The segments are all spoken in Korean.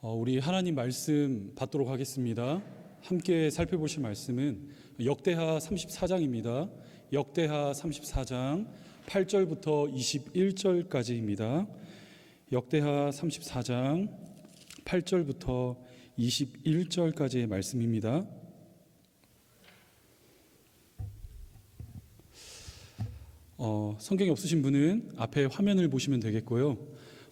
우리 하나님 말씀 받도록 하겠습니다. 함께 살펴보실 말씀은 역대하 34장입니다. 역대하 34장 8절부터 21절까지입니다. 역대하 34장 8절부터 21절까지의 말씀입니다. 성경이 없으신 분은 앞에 화면을 보시면 되겠고요.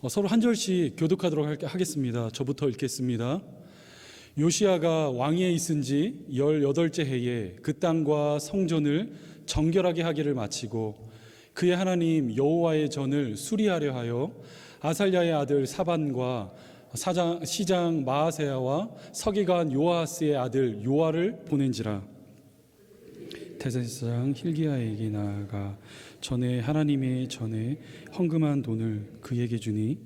서로 한 절씩 교독하도록 하겠습니다. 저부터 읽겠습니다. 요시야가 왕위에 있은 지 18째 해에 그 땅과 성전을 정결하게 하기를 마치고 그의 하나님 여호와의 전을 수리하려 하여 아살랴의 아들 사반과 시장 마아세야와 서기관 요아하스의 아들 요아를 보낸지라. 대제사장 힐기야에게 나아가 전에 하나님의 전에 헌금한 돈을 그에게 주니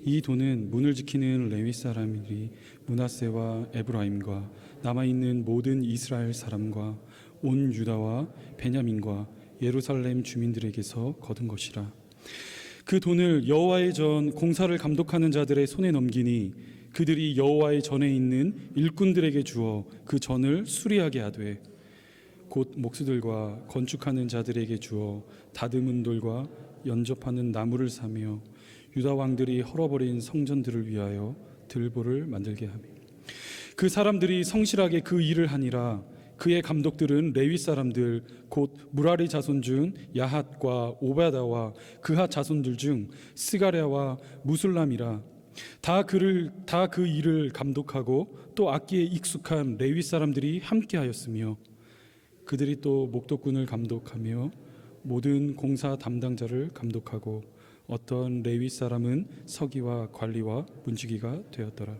이 돈은 문을 지키는 레위 사람들이 므낫세와 에브라임과 남아있는 모든 이스라엘 사람과 온 유다와 베냐민과 예루살렘 주민들에게서 거둔 것이라. 그 돈을 여호와의 전 공사를 감독하는 자들의 손에 넘기니 그들이 여호와의 전에 있는 일꾼들에게 주어 그 전을 수리하게 하되 곧 목수들과 건축하는 자들에게 주어 다듬은 돌과 연접하는 나무를 사며 유다 왕들이 헐어버린 성전들을 위하여 들보를 만들게 하며 그 사람들이 성실하게 그 일을 하니라. 그의 감독들은 레위 사람들 곧 무라리 자손 중 야핫과 오바다와 그핫 자손들 중 스가랴와 무술람이라. 다 그 일을 감독하고 또 악기에 익숙한 레위 사람들이 함께하였으며 그들이 또 목독군을 감독하며 모든 공사 담당자를 감독하고 어떤 레위 사람은 서기와 관리와 문지기가 되었더라.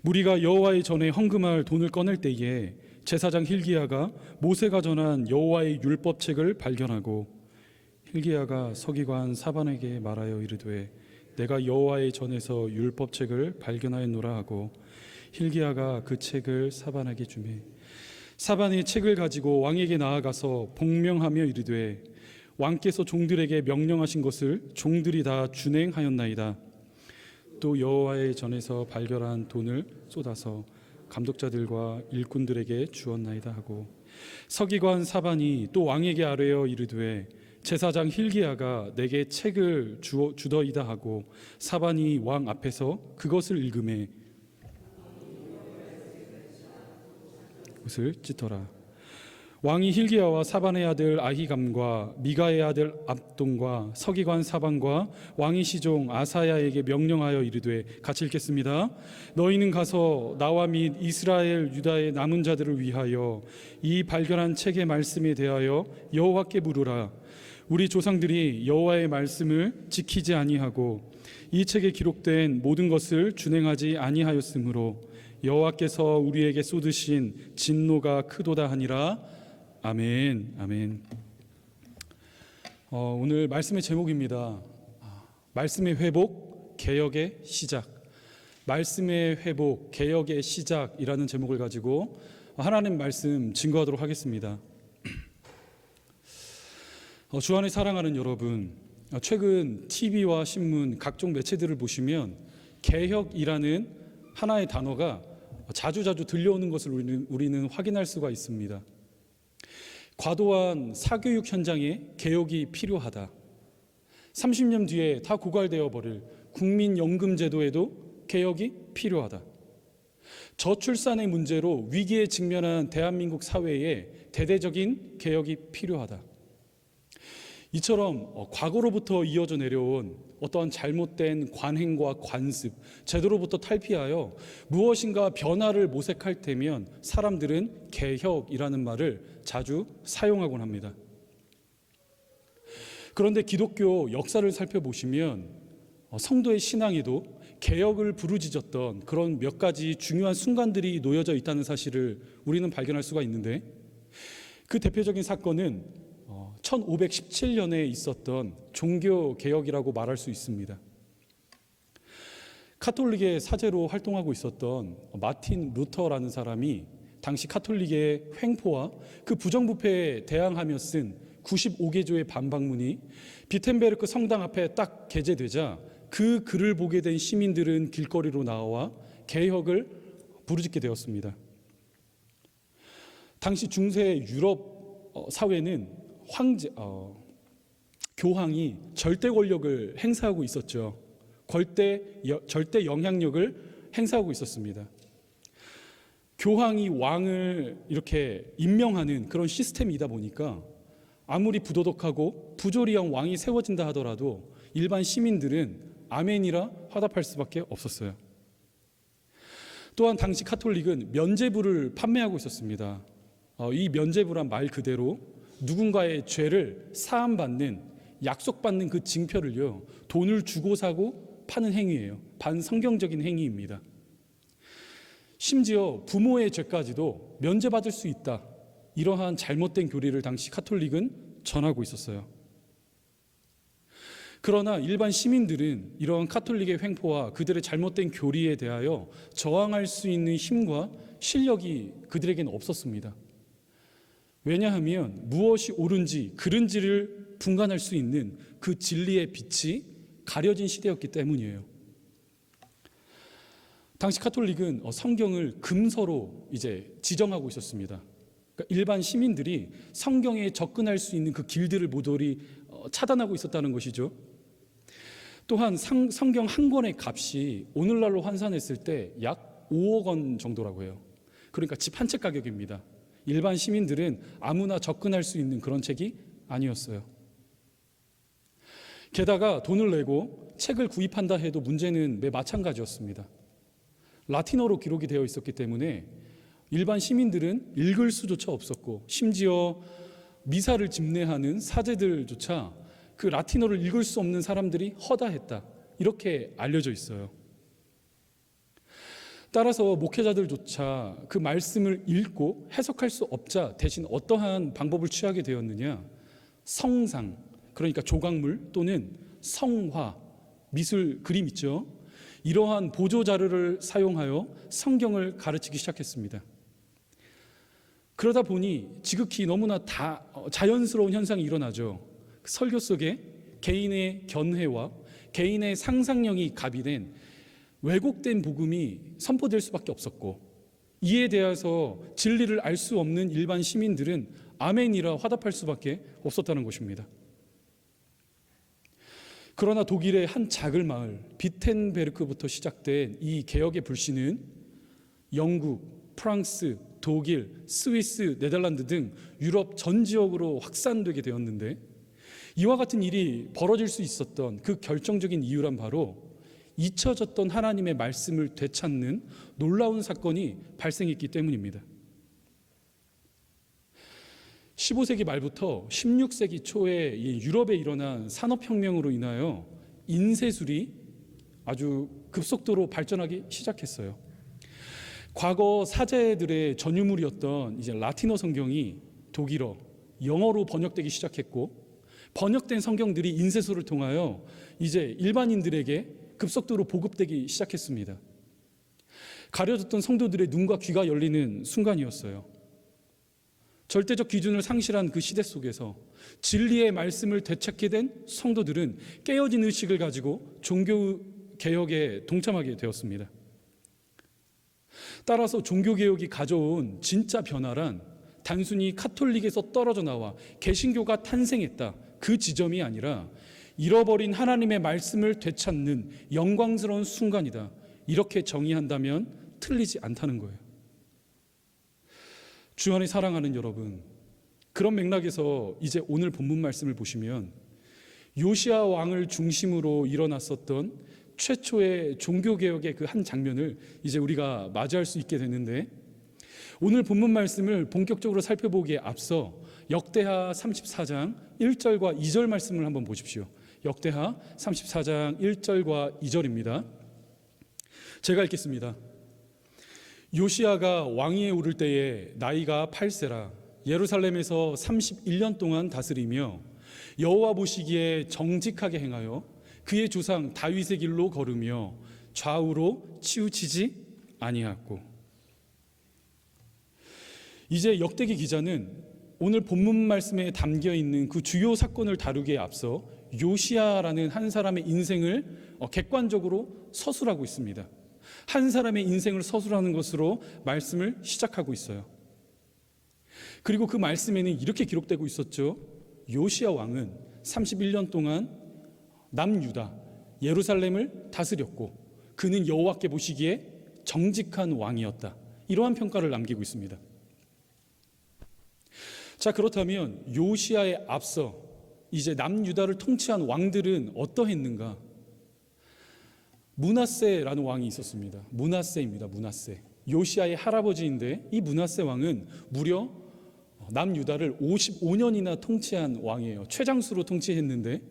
무리가 여호와의 전에 헌금할 돈을 꺼낼 때에 제사장 힐기야가 모세가 전한 여호와의 율법책을 발견하고 힐기야가 서기관 사반에게 말하여 이르되 내가 여호와의 전에서 율법책을 발견하였노라 하고 힐기야가 그 책을 사반에게 주매 사반이 책을 가지고 왕에게 나아가서 복명하며 이르되 왕께서 종들에게 명령하신 것을 종들이 다 준행하였나이다. 또 여호와의 전에서 발견한 돈을 쏟아서 감독자들과 일꾼들에게 주었나이다 하고 서기관 사반이 또 왕에게 아뢰어 이르되 제사장 힐기야가 내게 책을 주더이다 하고 사반이 왕 앞에서 그것을 읽음에 옷을 찢더라. 왕이 힐기야와 사반의 아들 아히감과 미가의 아들 압돈과 서기관 사반과 왕의 시종 아사야에게 명령하여 이르되 같이 읽겠습니다. 너희는 가서 나와 및 이스라엘 유다의 남은 자들을 위하여 이 발견한 책의 말씀에 대하여 여호와께 물으라. 우리 조상들이 여호와의 말씀을 지키지 아니하고 이 책에 기록된 모든 것을 준행하지 아니하였으므로 여호와께서 우리에게 쏟으신 진노가 크도다 하니라. 아멘. 아멘. 오늘 말씀의 제목입니다. 말씀의 회복, 개혁의 시작. 말씀의 회복, 개혁의 시작이라는 제목을 가지고 하나님 말씀 증거하도록 하겠습니다. 주 안에 사랑하는 여러분, 최근 TV와 신문, 각종 매체들을 보시면 개혁이라는 하나의 단어가 자주 들려오는 것을 우리는 확인할 수가 있습니다. 과도한 사교육 현장에 개혁이 필요하다. 30년 뒤에 다 고갈되어 버릴 국민연금제도에도 개혁이 필요하다. 저출산의 문제로 위기에 직면한 대한민국 사회에 대대적인 개혁이 필요하다. 이처럼 과거로부터 이어져 내려온 어떠한 잘못된 관행과 관습, 제도로부터 탈피하여 무엇인가 변화를 모색할 때면 사람들은 개혁이라는 말을 자주 사용하곤 합니다. 그런데 기독교 역사를 살펴보시면 성도의 신앙에도 개혁을 부르짖었던 그런 몇 가지 중요한 순간들이 놓여져 있다는 사실을 우리는 발견할 수가 있는데 그 대표적인 사건은 1517년에 있었던 종교개혁이라고 말할 수 있습니다. 카톨릭의 사제로 활동하고 있었던 마틴 루터라는 사람이 당시 카톨릭의 횡포와 그 부정부패에 대항하며 쓴 95개조의 반박문이 비텐베르크 성당 앞에 딱 게재되자 그 글을 보게 된 시민들은 길거리로 나와 개혁을 부르짖게 되었습니다. 당시 중세 유럽 사회는 교황이 절대 권력을 행사하고 있었죠. 절대 영향력을 행사하고 있었습니다. 교황이 왕을 이렇게 임명하는 그런 시스템이다 보니까 아무리 부도덕하고 부조리한 왕이 세워진다 하더라도 일반 시민들은 아멘이라 화답할 수밖에 없었어요. 또한 당시 카톨릭은 면죄부를 판매하고 있었습니다. 이 면죄부란 말 그대로 누군가의 죄를 사함받는, 약속받는 그 징표를요, 돈을 주고 사고 파는 행위예요. 반성경적인 행위입니다. 심지어 부모의 죄까지도 면제받을 수 있다, 이러한 잘못된 교리를 당시 카톨릭은 전하고 있었어요. 그러나 일반 시민들은 이러한 카톨릭의 횡포와 그들의 잘못된 교리에 대하여 저항할 수 있는 힘과 실력이 그들에게는 없었습니다. 왜냐하면 무엇이 옳은지 그른지를 분간할 수 있는 그 진리의 빛이 가려진 시대였기 때문이에요. 당시 카톨릭은 성경을 금서로 이제 지정하고 있었습니다. 그러니까 일반 시민들이 성경에 접근할 수 있는 그 길들을 모조리 차단하고 있었다는 것이죠. 또한 성경 한 권의 값이 오늘날로 환산했을 때 약 5억 원 정도라고 해요. 그러니까 집 한 채 가격입니다. 일반 시민들은 아무나 접근할 수 있는 그런 책이 아니었어요. 게다가 돈을 내고 책을 구입한다 해도 문제는 매 마찬가지였습니다. 라틴어로 기록이 되어 있었기 때문에 일반 시민들은 읽을 수조차 없었고, 심지어 미사를 집례하는 사제들조차 그 라틴어를 읽을 수 없는 사람들이 허다했다, 이렇게 알려져 있어요. 따라서 목회자들조차 그 말씀을 읽고 해석할 수 없자 대신 어떠한 방법을 취하게 되었느냐, 성상, 그러니까 조각물 또는 성화, 미술, 그림 있죠. 이러한 보조 자료를 사용하여 성경을 가르치기 시작했습니다. 그러다 보니 지극히 너무나 자연스러운 현상이 일어나죠. 설교 속에 개인의 견해와 개인의 상상력이 가비된 왜곡된 복음이 선포될 수밖에 없었고, 이에 대해서 진리를 알 수 없는 일반 시민들은 아멘이라 화답할 수밖에 없었다는 것입니다. 그러나 독일의 한 작은 마을 비텐베르크부터 시작된 이 개혁의 불씨는 영국, 프랑스, 독일, 스위스, 네덜란드 등 유럽 전 지역으로 확산되게 되었는데, 이와 같은 일이 벌어질 수 있었던 그 결정적인 이유란 바로 잊혀졌던 하나님의 말씀을 되찾는 놀라운 사건이 발생했기 때문입니다. 15세기 말부터 16세기 초에 유럽에 일어난 산업혁명으로 인하여 인쇄술이 아주 급속도로 발전하기 시작했어요. 과거 사제들의 전유물이었던 이제 라틴어 성경이 독일어, 영어로 번역되기 시작했고, 번역된 성경들이 인쇄술을 통하여 이제 일반인들에게 급속도로 보급되기 시작했습니다. 가려졌던 성도들의 눈과 귀가 열리는 순간이었어요. 절대적 기준을 상실한 그 시대 속에서 진리의 말씀을 되찾게 된 성도들은 깨어진 의식을 가지고 종교 개혁에 동참하게 되었습니다. 따라서 종교 개혁이 가져온 진짜 변화란 단순히 카톨릭에서 떨어져 나와 개신교가 탄생했다, 그 지점이 아니라 잃어버린 하나님의 말씀을 되찾는 영광스러운 순간이다, 이렇게 정의한다면 틀리지 않다는 거예요. 주 안에 사랑하는 여러분, 그런 맥락에서 이제 오늘 본문 말씀을 보시면 요시야 왕을 중심으로 일어났었던 최초의 종교개혁의 그 한 장면을 이제 우리가 맞이할 수 있게 됐는데, 오늘 본문 말씀을 본격적으로 살펴보기에 앞서 역대하 34장 1절과 2절 말씀을 한번 보십시오. 역대하 34장 1절과 2절입니다. 제가 읽겠습니다. 요시야가 왕위에 오를 때에 나이가 8세라 예루살렘에서 31년 동안 다스리며 여호와 보시기에 정직하게 행하여 그의 조상 다윗의 길로 걸으며 좌우로 치우치지 아니하였고. 이제 역대기 기자는 오늘 본문 말씀에 담겨 있는 그 주요 사건을 다루기에 앞서 요시야라는 한 사람의 인생을 객관적으로 서술하고 있습니다. 한 사람의 인생을 서술하는 것으로 말씀을 시작하고 있어요. 그리고 그 말씀에는 이렇게 기록되고 있었죠. 요시야 왕은 31년 동안 남유다 예루살렘을 다스렸고 그는 여호와께 보시기에 정직한 왕이었다. 이러한 평가를 남기고 있습니다. 자, 그렇다면 요시야에 앞서 이제 남유다를 통치한 왕들은 어떠했는가? 므낫세라는 왕이 있었습니다. 므낫세입니다. 므낫세. 요시야의 할아버지인데 이 므낫세 왕은 무려 남유다를 55년이나 통치한 왕이에요. 최장수로 통치했는데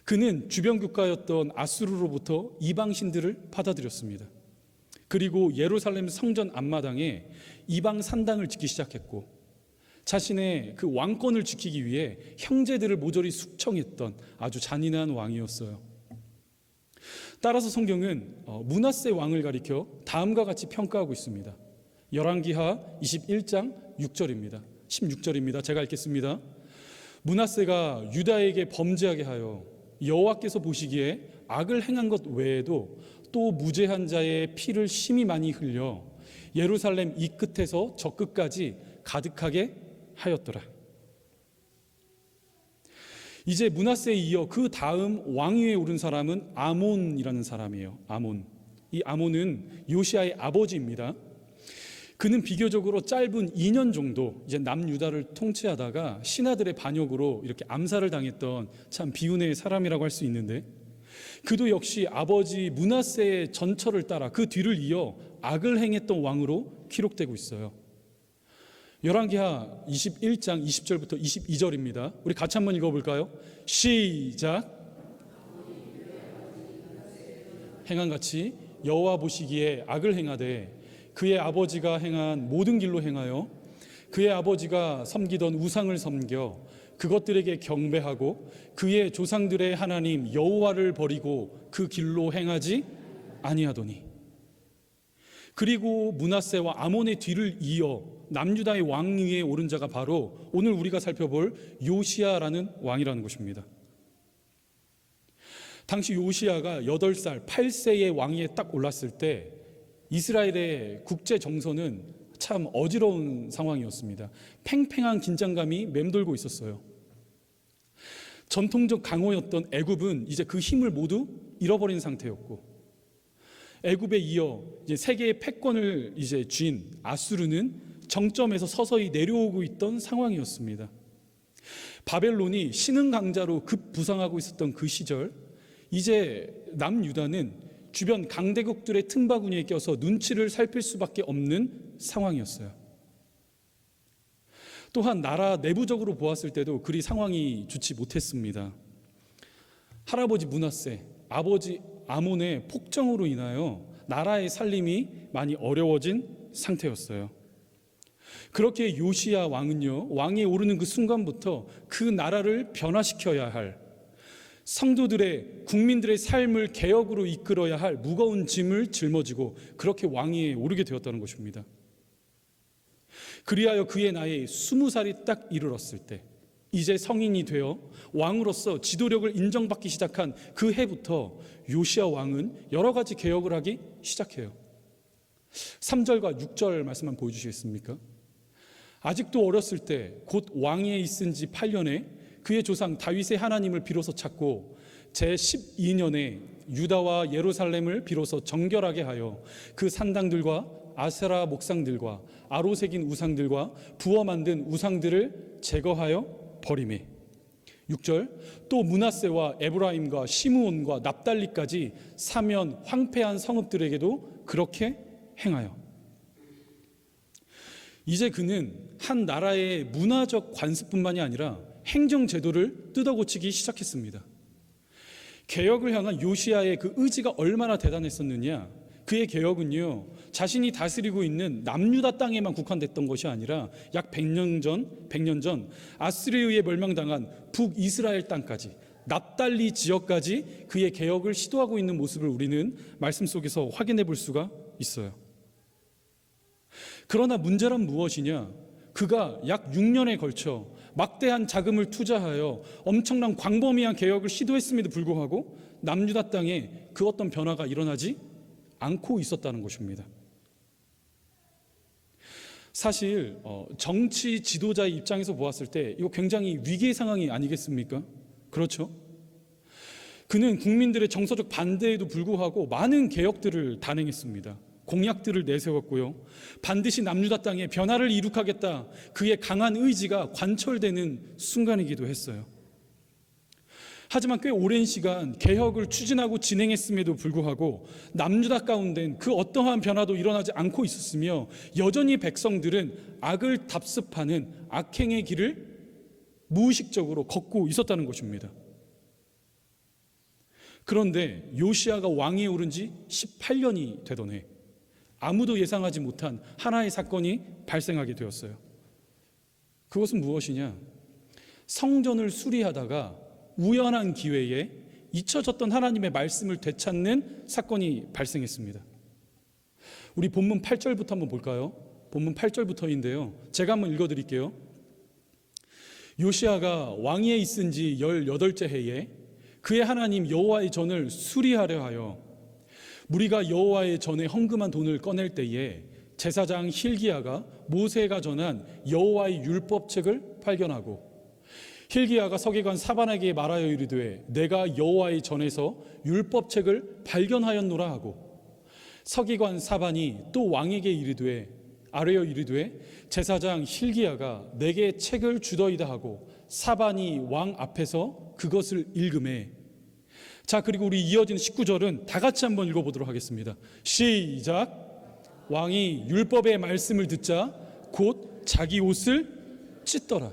그는 주변 국가였던 아수르로부터 이방신들을 받아들였습니다. 그리고 예루살렘 성전 앞마당에 이방 산당을 짓기 시작했고 자신의 그 왕권을 지키기 위해 형제들을 모조리 숙청했던 아주 잔인한 왕이었어요. 따라서 성경은 므낫세 왕을 가리켜 다음과 같이 평가하고 있습니다. 열왕기하 21장 6절입니다. 16절입니다. 제가 읽겠습니다. 므낫세가 유다에게 범죄하게 하여 여호와께서 보시기에 악을 행한 것 외에도 또 무죄한 자의 피를 심히 많이 흘려 예루살렘 이 끝에서 저 끝까지 가득하게 하였더라. 이제 므낫세에 이어 그 다음 왕위에 오른 사람은 아몬이라는 사람이에요. 아몬. 이 아몬은 요시야의 아버지입니다. 그는 비교적으로 짧은 2년 정도 이제 남유다를 통치하다가 신하들의 반역으로 이렇게 암살을 당했던 참 비운의 사람이라고 할 수 있는데 그도 역시 아버지 므낫세의 전철을 따라 그 뒤를 이어 악을 행했던 왕으로 기록되고 있어요. 열왕기하 21장 20절부터 22절입니다. 우리 같이 한번 읽어볼까요? 시작. 행한같이 여호와 보시기에 악을 행하되 그의 아버지가 행한 모든 길로 행하여 그의 아버지가 섬기던 우상을 섬겨 그것들에게 경배하고 그의 조상들의 하나님 여호와를 버리고 그 길로 행하지 아니하더니 그리고 므낫세와 아몬의 뒤를 이어 남유다의 왕위에 오른 자가 바로 오늘 우리가 살펴볼 요시야라는 왕이라는 것입니다. 당시 요시야가 8살 8세의 왕위에 딱 올랐을 때 이스라엘의 국제 정서는 참 어지러운 상황이었습니다. 팽팽한 긴장감이 맴돌고 있었어요. 전통적 강호였던 애굽은 이제 그 힘을 모두 잃어버린 상태였고 애굽에 이어 이제 세계의 패권을 이제 쥔 아수르는 정점에서 서서히 내려오고 있던 상황이었습니다. 바벨론이 신흥 강자로 급부상하고 있었던 그 시절 이제 남유다는 주변 강대국들의 틈바구니에 껴서 눈치를 살필 수밖에 없는 상황이었어요. 또한 나라 내부적으로 보았을 때도 그리 상황이 좋지 못했습니다. 할아버지 므낫세, 아버지 아몬의 폭정으로 인하여 나라의 살림이 많이 어려워진 상태였어요. 그렇게 요시야 왕은요, 왕위에 오르는 그 순간부터 그 나라를 변화시켜야 할 성도들의 국민들의 삶을 개혁으로 이끌어야 할 무거운 짐을 짊어지고 그렇게 왕위에 오르게 되었다는 것입니다. 그리하여 그의 나이 20살이 딱 이르렀을 때 이제 성인이 되어 왕으로서 지도력을 인정받기 시작한 그 해부터 요시야 왕은 여러 가지 개혁을 하기 시작해요. 3절과 6절 말씀만 보여주시겠습니까? 아직도 어렸을 때 곧 왕위에 있은 지 8년에 그의 조상 다윗의 하나님을 비로소 찾고 제12년에 유다와 예루살렘을 비로소 정결하게 하여 그 산당들과 아세라 목상들과 아로 새긴 우상들과 부어 만든 우상들을 제거하여 버리매 6절 또 므낫세와 에브라임과 시므온과 납달리까지 사면 황폐한 성읍들에게도 그렇게 행하여 이제 그는 한 나라의 문화적 관습뿐만이 아니라 행정제도를 뜯어고치기 시작했습니다. 개혁을 향한 요시야의 그 의지가 얼마나 대단했었느냐. 그의 개혁은요, 자신이 다스리고 있는 남유다 땅에만 국한됐던 것이 아니라 약 100년 전 아수르에 의해 멸망당한 북이스라엘 땅까지 납달리 지역까지 그의 개혁을 시도하고 있는 모습을 우리는 말씀 속에서 확인해 볼 수가 있어요. 그러나 문제란 무엇이냐? 그가 약 6년에 걸쳐 막대한 자금을 투자하여 엄청난 광범위한 개혁을 시도했음에도 불구하고 남유다 땅에 그 어떤 변화가 일어나지 않고 있었다는 것입니다. 사실 정치 지도자의 입장에서 보았을 때 이거 굉장히 위기의 상황이 아니겠습니까? 그렇죠? 그는 국민들의 정서적 반대에도 불구하고 많은 개혁들을 단행했습니다. 공약들을 내세웠고요. 반드시 남유다 땅에 변화를 이룩하겠다, 그의 강한 의지가 관철되는 순간이기도 했어요. 하지만 꽤 오랜 시간 개혁을 추진하고 진행했음에도 불구하고 남유다 가운데는 그 어떠한 변화도 일어나지 않고 있었으며 여전히 백성들은 악을 답습하는 악행의 길을 무의식적으로 걷고 있었다는 것입니다. 그런데 요시야가 왕위에 오른 지 18년이 되던 해, 아무도 예상하지 못한 하나의 사건이 발생하게 되었어요. 그것은 무엇이냐? 성전을 수리하다가 우연한 기회에 잊혀졌던 하나님의 말씀을 되찾는 사건이 발생했습니다. 우리 본문 8절부터 한번 볼까요? 본문 8절부터인데요. 제가 한번 읽어드릴게요. 요시야가 왕위에 있은 지 18째 해에 그의 하나님 여호와의 전을 수리하려 하여 무리가 여호와의 전에 헌금한 돈을 꺼낼 때에 제사장 힐기야가 모세가 전한 여호와의 율법책을 발견하고 힐기야가 서기관 사반에게 말하여 이르되 내가 여호와의 전에서 율법책을 발견하였노라 하고 서기관 사반이 또 왕에게 아뢰어 이르되 제사장 힐기야가 내게 책을 주더이다 하고 사반이 왕 앞에서 그것을 읽음에. 자, 그리고 우리 이어지는 19절은 다 같이 한번 읽어보도록 하겠습니다. 시작. 왕이 율법의 말씀을 듣자 곧 자기 옷을 찢더라.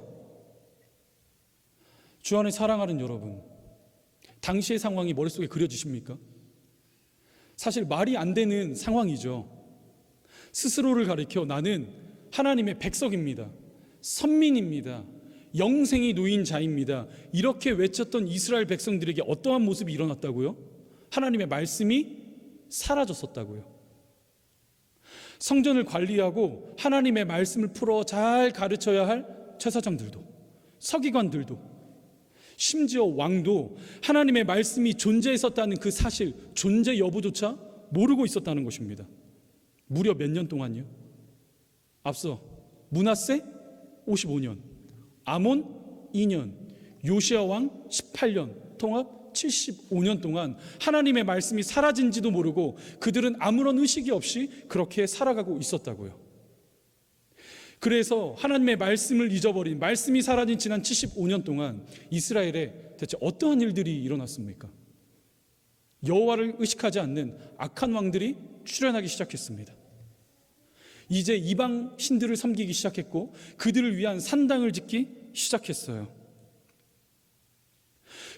주 안에 사랑하는 여러분, 당시의 상황이 머릿속에 그려지십니까? 사실 말이 안 되는 상황이죠. 스스로를 가리켜 나는 하나님의 백성입니다, 선민입니다, 영생이 놓인 자입니다, 이렇게 외쳤던 이스라엘 백성들에게 어떠한 모습이 일어났다고요? 하나님의 말씀이 사라졌었다고요. 성전을 관리하고 하나님의 말씀을 풀어 잘 가르쳐야 할 제사장들도, 서기관들도, 심지어 왕도 하나님의 말씀이 존재했었다는 그 사실, 존재 여부조차 모르고 있었다는 것입니다. 무려 몇 년 동안요? 앞서 므낫세 55년, 아몬 2년, 요시야 왕 18년, 통합 75년 동안 하나님의 말씀이 사라진지도 모르고 그들은 아무런 의식이 없이 그렇게 살아가고 있었다고요. 그래서 하나님의 말씀을 잊어버린, 말씀이 사라진 지난 75년 동안 이스라엘에 대체 어떠한 일들이 일어났습니까? 여호와를 의식하지 않는 악한 왕들이 출현하기 시작했습니다. 이제 이방 신들을 섬기기 시작했고 그들을 위한 산당을 짓기 시작했어요.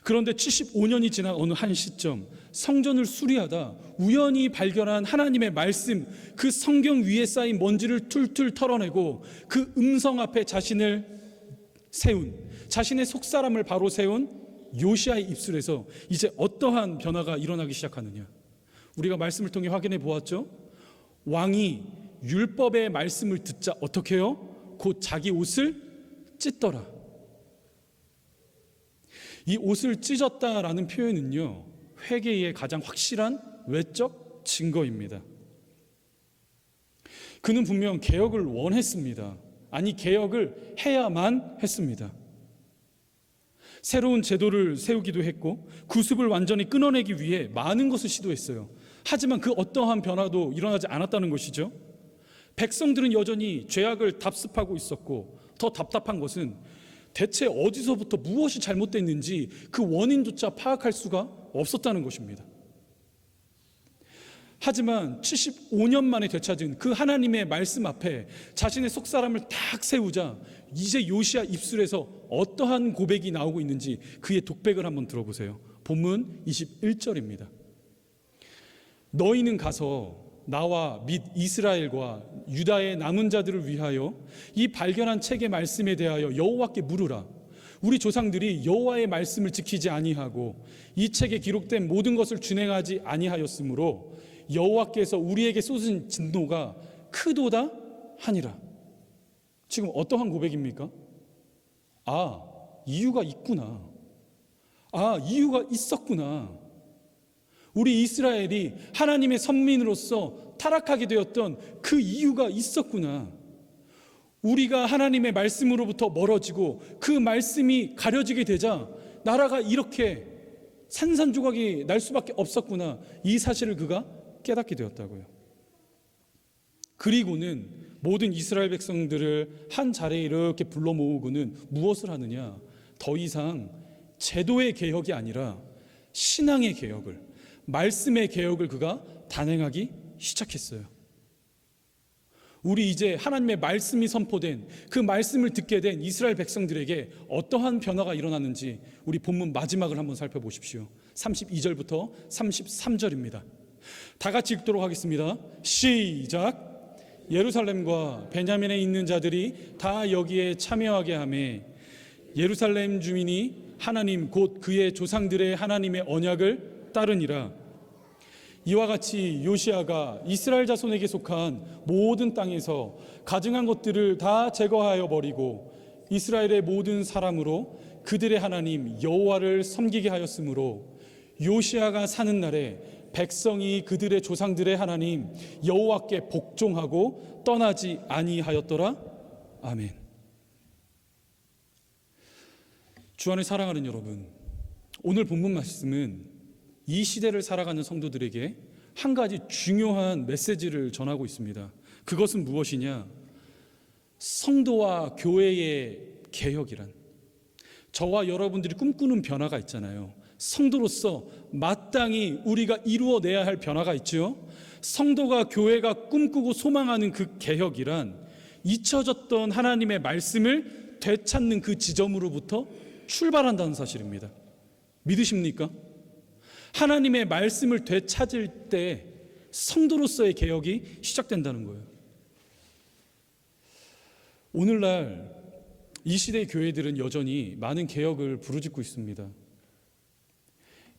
그런데 75년이 지난 어느 한 시점, 성전을 수리하다 우연히 발견한 하나님의 말씀, 그 성경 위에 쌓인 먼지를 툴툴 털어내고 그 음성 앞에 자신을 세운, 자신의 속사람을 바로 세운 요시야의 입술에서 이제 어떠한 변화가 일어나기 시작하느냐? 우리가 말씀을 통해 확인해 보았죠. 왕이 율법의 말씀을 듣자 어떻게 해요? 곧 자기 옷을 찢더라. 이 옷을 찢었다라는 표현은요, 회개의 가장 확실한 외적 증거입니다. 그는 분명 개혁을 원했습니다. 아니, 개혁을 해야만 했습니다. 새로운 제도를 세우기도 했고 구습을 완전히 끊어내기 위해 많은 것을 시도했어요. 하지만 그 어떠한 변화도 일어나지 않았다는 것이죠. 백성들은 여전히 죄악을 답습하고 있었고, 더 답답한 것은 대체 어디서부터 무엇이 잘못됐는지 그 원인조차 파악할 수가 없었다는 것입니다. 하지만 75년 만에 되찾은 그 하나님의 말씀 앞에 자신의 속사람을 딱 세우자 이제 요시야 입술에서 어떠한 고백이 나오고 있는지 그의 독백을 한번 들어보세요. 본문 21절입니다. 너희는 가서 나와 및 이스라엘과 유다의 남은 자들을 위하여 이 발견한 책의 말씀에 대하여 여호와께 물으라. 우리 조상들이 여호와의 말씀을 지키지 아니하고 이 책에 기록된 모든 것을 준행하지 아니하였으므로 여호와께서 우리에게 쏟으신 진노가 크도다 하니라. 지금 어떠한 고백입니까? 이유가 있구나. 이유가 있었구나. 우리 이스라엘이 하나님의 선민으로서 타락하게 되었던 그 이유가 있었구나. 우리가 하나님의 말씀으로부터 멀어지고 그 말씀이 가려지게 되자 나라가 이렇게 산산조각이 날 수밖에 없었구나. 이 사실을 그가 깨닫게 되었다고요. 그리고는 모든 이스라엘 백성들을 한 자리에 이렇게 불러 모으고는 무엇을 하느냐? 더 이상 제도의 개혁이 아니라 신앙의 개혁을, 말씀의 개혁을 그가 단행하기 시작했어요. 우리 이제 하나님의 말씀이 선포된 그 말씀을 듣게 된 이스라엘 백성들에게 어떠한 변화가 일어났는지 우리 본문 마지막을 한번 살펴보십시오. 32절부터 33절입니다. 다 같이 읽도록 하겠습니다. 시작. 예루살렘과 베냐민에 있는 자들이 다 여기에 참여하게 하매 예루살렘 주민이 하나님 곧 그의 조상들의 하나님의 언약을 따르니라. 이와 같이 요시아가 이스라엘 자손에게 속한 모든 땅에서 가증한 것들을 다 제거하여 버리고 이스라엘의 모든 사람으로 그들의 하나님 여호와를 섬기게 하였으므로 요시아가 사는 날에 백성이 그들의 조상들의 하나님 여호와께 복종하고 떠나지 아니하였더라. 아멘. 주 안에 사랑하는 여러분, 오늘 본문 말씀은 이 시대를 살아가는 성도들에게 한 가지 중요한 메시지를 전하고 있습니다. 그것은 무엇이냐? 성도와 교회의 개혁이란, 저와 여러분들이 꿈꾸는 변화가 있잖아요. 성도로서 마땅히 우리가 이루어내야 할 변화가 있죠. 성도가 교회가 꿈꾸고 소망하는 그 개혁이란 잊혀졌던 하나님의 말씀을 되찾는 그 지점으로부터 출발한다는 사실입니다. 믿으십니까? 하나님의 말씀을 되찾을 때 성도로서의 개혁이 시작된다는 거예요. 오늘날 이 시대의 교회들은 여전히 많은 개혁을 부르짖고 있습니다.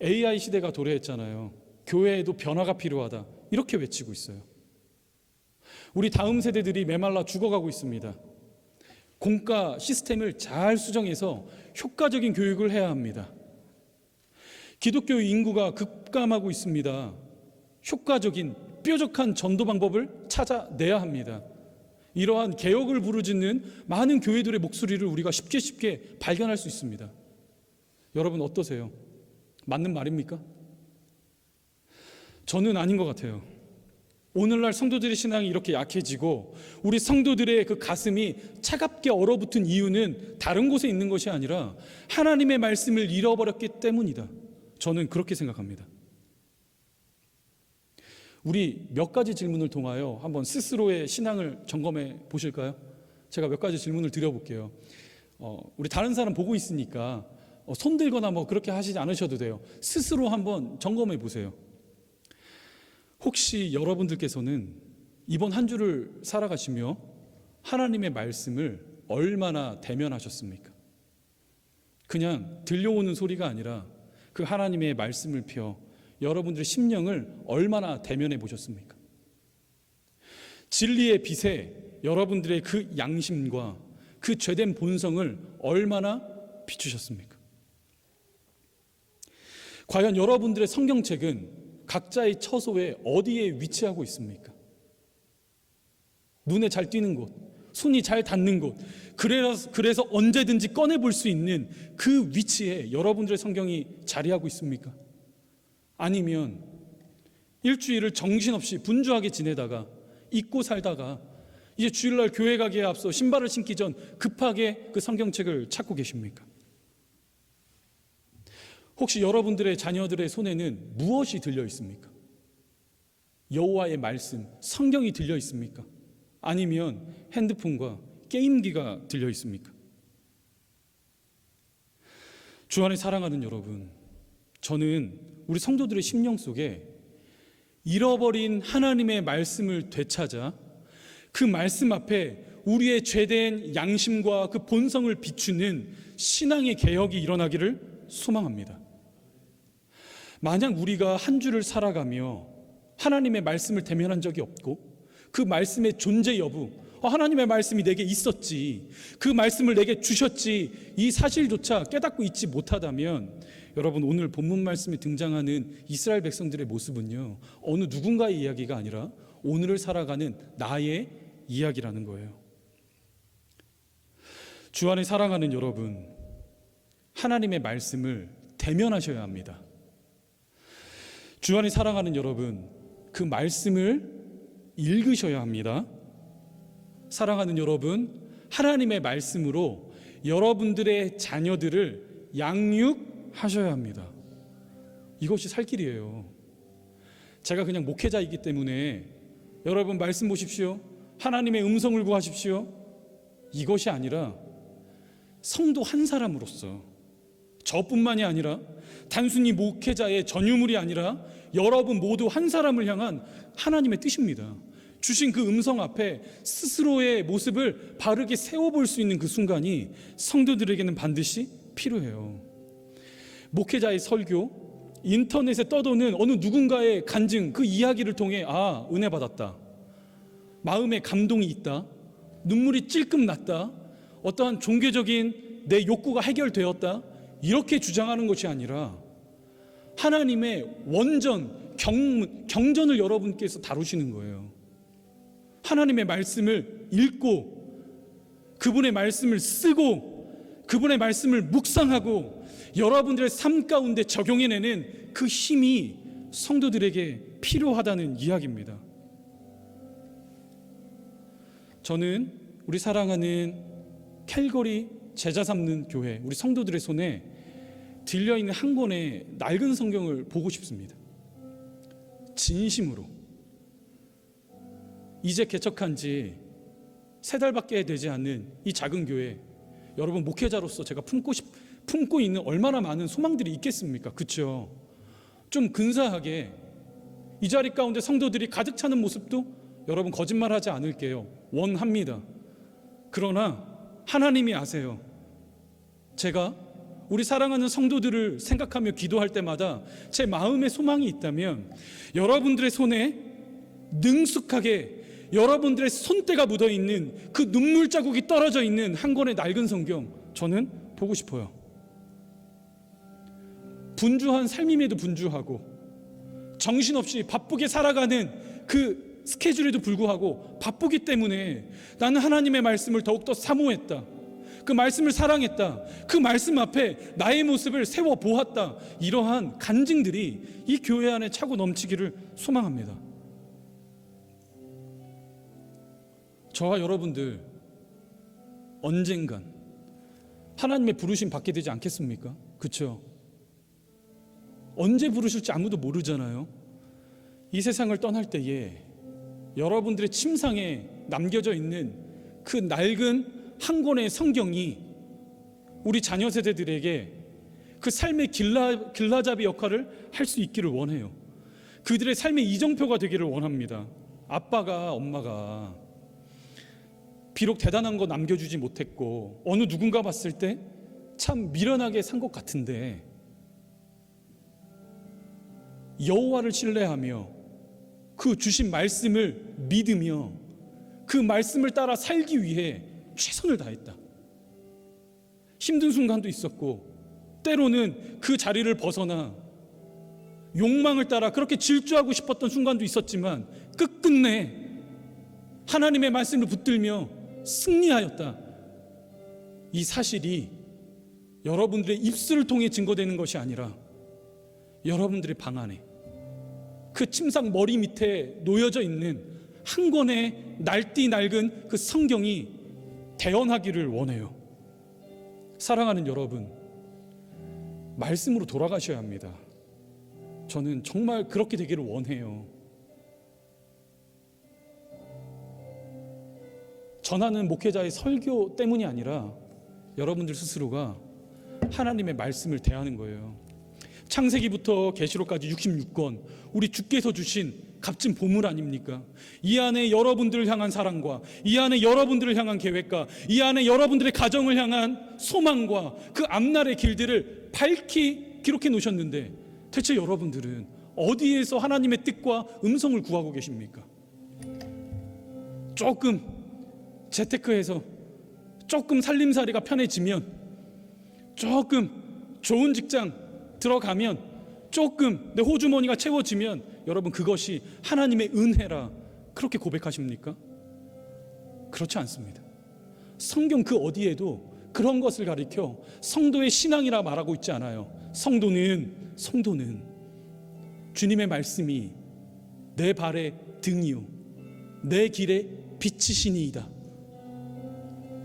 AI 시대가 도래했잖아요. 교회에도 변화가 필요하다, 이렇게 외치고 있어요. 우리 다음 세대들이 메말라 죽어가고 있습니다. 공과 시스템을 잘 수정해서 효과적인 교육을 해야 합니다. 기독교 인구가 급감하고 있습니다. 효과적인 뾰족한 전도 방법을 찾아내야 합니다. 이러한 개혁을 부르짖는 많은 교회들의 목소리를 우리가 쉽게 발견할 수 있습니다. 여러분 어떠세요? 맞는 말입니까? 저는 아닌 것 같아요. 오늘날 성도들의 신앙이 이렇게 약해지고 우리 성도들의 그 가슴이 차갑게 얼어붙은 이유는 다른 곳에 있는 것이 아니라 하나님의 말씀을 잃어버렸기 때문이다. 저는 그렇게 생각합니다. 우리 몇 가지 질문을 통하여 한번 스스로의 신앙을 점검해 보실까요? 제가 몇 가지 질문을 드려볼게요. 우리 다른 사람 보고 있으니까 손 들거나 뭐 그렇게 하시지 않으셔도 돼요. 스스로 한번 점검해 보세요. 혹시 여러분들께서는 이번 한 주를 살아가시며 하나님의 말씀을 얼마나 대면하셨습니까? 그냥 들려오는 소리가 아니라 그 하나님의 말씀을 펴 여러분들의 심령을 얼마나 대면해 보셨습니까? 진리의 빛에 여러분들의 그 양심과 그 죄된 본성을 얼마나 비추셨습니까? 과연 여러분들의 성경책은 각자의 처소에 어디에 위치하고 있습니까? 눈에 잘 띄는 곳, 손이 잘 닿는 곳, 그래서 언제든지 꺼내볼 수 있는 그 위치에 여러분들의 성경이 자리하고 있습니까? 아니면 일주일을 정신없이 분주하게 지내다가 잊고 살다가 이제 주일날 교회 가기에 앞서 신발을 신기 전 급하게 그 성경책을 찾고 계십니까? 혹시 여러분들의 자녀들의 손에는 무엇이 들려 있습니까? 여호와의 말씀, 성경이 들려 있습니까? 아니면 핸드폰과 게임기가 들려 있습니까? 주 안에 사랑하는 여러분, 저는 우리 성도들의 심령 속에 잃어버린 하나님의 말씀을 되찾아 그 말씀 앞에 우리의 죄된 양심과 그 본성을 비추는 신앙의 개혁이 일어나기를 소망합니다. 만약 우리가 한 주를 살아가며 하나님의 말씀을 대면한 적이 없고 그 말씀의 존재 여부, 하나님의 말씀이 내게 있었지, 그 말씀을 내게 주셨지, 이 사실조차 깨닫고 있지 못하다면 여러분, 오늘 본문 말씀에 등장하는 이스라엘 백성들의 모습은요, 어느 누군가의 이야기가 아니라 오늘을 살아가는 나의 이야기라는 거예요. 주 안에 사랑하는 여러분, 하나님의 말씀을 대면하셔야 합니다. 주 안에 사랑하는 여러분, 그 말씀을 읽으셔야 합니다. 사랑하는 여러분, 하나님의 말씀으로 여러분들의 자녀들을 양육하셔야 합니다. 이것이 살 길이에요. 제가 그냥 목회자이기 때문에 여러분 말씀 보십시오, 하나님의 음성을 구하십시오, 이것이 아니라 성도 한 사람으로서, 저뿐만이 아니라 단순히 목회자의 전유물이 아니라 여러분 모두 한 사람을 향한 하나님의 뜻입니다. 주신 그 음성 앞에 스스로의 모습을 바르게 세워볼 수 있는 그 순간이 성도들에게는 반드시 필요해요. 목회자의 설교, 인터넷에 떠도는 어느 누군가의 간증, 그 이야기를 통해 은혜 받았다, 마음에 감동이 있다, 눈물이 찔끔 났다, 어떠한 종교적인 내 욕구가 해결되었다, 이렇게 주장하는 것이 아니라 하나님의 원전, 경전을 여러분께서 다루시는 거예요. 하나님의 말씀을 읽고 그분의 말씀을 쓰고 그분의 말씀을 묵상하고 여러분들의 삶 가운데 적용해내는 그 힘이 성도들에게 필요하다는 이야기입니다. 저는 우리 사랑하는 캘거리 제자 삼는 교회, 우리 성도들의 손에 들려있는 한 권의 낡은 성경을 보고 싶습니다. 진심으로. 이제 개척한 지 3달밖에 되지 않는 이 작은 교회, 여러분 목회자로서 제가 품고 있는 얼마나 많은 소망들이 있겠습니까? 그렇죠? 좀 근사하게 이 자리 가운데 성도들이 가득 차는 모습도 여러분 거짓말하지 않을게요, 원합니다. 그러나 하나님이 아세요. 제가 우리 사랑하는 성도들을 생각하며 기도할 때마다 제 마음의 소망이 있다면 여러분들의 손에 능숙하게 여러분들의 손때가 묻어있는 그 눈물 자국이 떨어져 있는 한 권의 낡은 성경, 저는 보고 싶어요. 분주한 삶임에도 분주하고 정신없이 바쁘게 살아가는 그 스케줄에도 불구하고 바쁘기 때문에 나는 하나님의 말씀을 더욱더 사모했다, 그 말씀을 사랑했다, 그 말씀 앞에 나의 모습을 세워 보았다, 이러한 간증들이 이 교회 안에 차고 넘치기를 소망합니다. 저와 여러분들 언젠간 하나님의 부르심 받게 되지 않겠습니까? 그렇죠? 언제 부르실지 아무도 모르잖아요. 이 세상을 떠날 때에 여러분들의 침상에 남겨져 있는 그 낡은 한 권의 성경이 우리 자녀 세대들에게 그 삶의 길라잡이 역할을 할 수 있기를 원해요. 그들의 삶의 이정표가 되기를 원합니다. 아빠가, 엄마가 비록 대단한 거 남겨주지 못했고 어느 누군가 봤을 때 참 미련하게 산 것 같은데 여호와를 신뢰하며 그 주신 말씀을 믿으며 그 말씀을 따라 살기 위해 최선을 다했다. 힘든 순간도 있었고 때로는 그 자리를 벗어나 욕망을 따라 그렇게 질주하고 싶었던 순간도 있었지만 끝끝내 하나님의 말씀을 붙들며 승리하였다. 이 사실이 여러분들의 입술을 통해 증거되는 것이 아니라 여러분들의 방 안에 그 침상 머리 밑에 놓여져 있는 한 권의 낡디 낡은 그 성경이 대언하기를 원해요. 사랑하는 여러분, 말씀으로 돌아가셔야 합니다. 저는 정말 그렇게 되기를 원해요. 전하는 목회자의 설교 때문이 아니라 여러분들 스스로가 하나님의 말씀을 대하는 거예요. 창세기부터 계시록까지 66권, 우리 주께서 주신 값진 보물 아닙니까? 이 안에 여러분들을 향한 사랑과 이 안에 여러분들을 향한 계획과 이 안에 여러분들의 가정을 향한 소망과 그 앞날의 길들을 밝히 기록해 놓으셨는데 대체 여러분들은 어디에서 하나님의 뜻과 음성을 구하고 계십니까? 조금 재테크해서 조금 살림살이가 편해지면, 조금 좋은 직장 들어가면 조금 내 호주머니가 채워지면 여러분 그것이 하나님의 은혜라 그렇게 고백하십니까? 그렇지 않습니다. 성경 그 어디에도 그런 것을 가리켜 성도의 신앙이라 말하고 있지 않아요. 성도는 주님의 말씀이 내 발의 등이요 내 길의 빛이시니이다.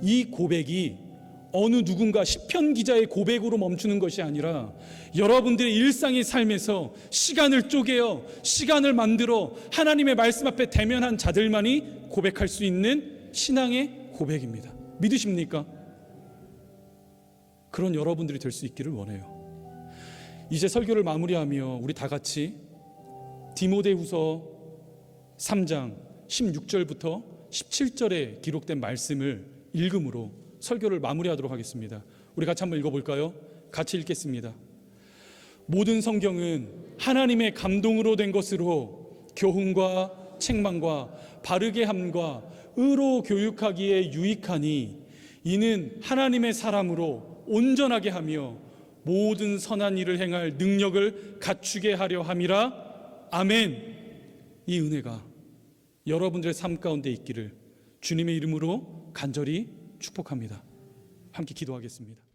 이 고백이 어느 누군가 시편 기자의 고백으로 멈추는 것이 아니라 여러분들의 일상의 삶에서 시간을 쪼개어 시간을 만들어 하나님의 말씀 앞에 대면한 자들만이 고백할 수 있는 신앙의 고백입니다. 믿으십니까? 그런 여러분들이 될 수 있기를 원해요. 이제 설교를 마무리하며 우리 다 같이 디모데후서 3장 16절부터 17절에 기록된 말씀을 읽음으로 설교를 마무리하도록 하겠습니다. 우리 같이 한번 읽어볼까요? 같이 읽겠습니다. 모든 성경은 하나님의 감동으로 된 것으로 교훈과 책망과 바르게 함과 의로 교육하기에 유익하니 이는 하나님의 사람으로 온전하게 하며 모든 선한 일을 행할 능력을 갖추게 하려 함이라. 아멘. 이 은혜가 여러분들의 삶 가운데 있기를 주님의 이름으로 간절히 축복합니다. 함께 기도하겠습니다.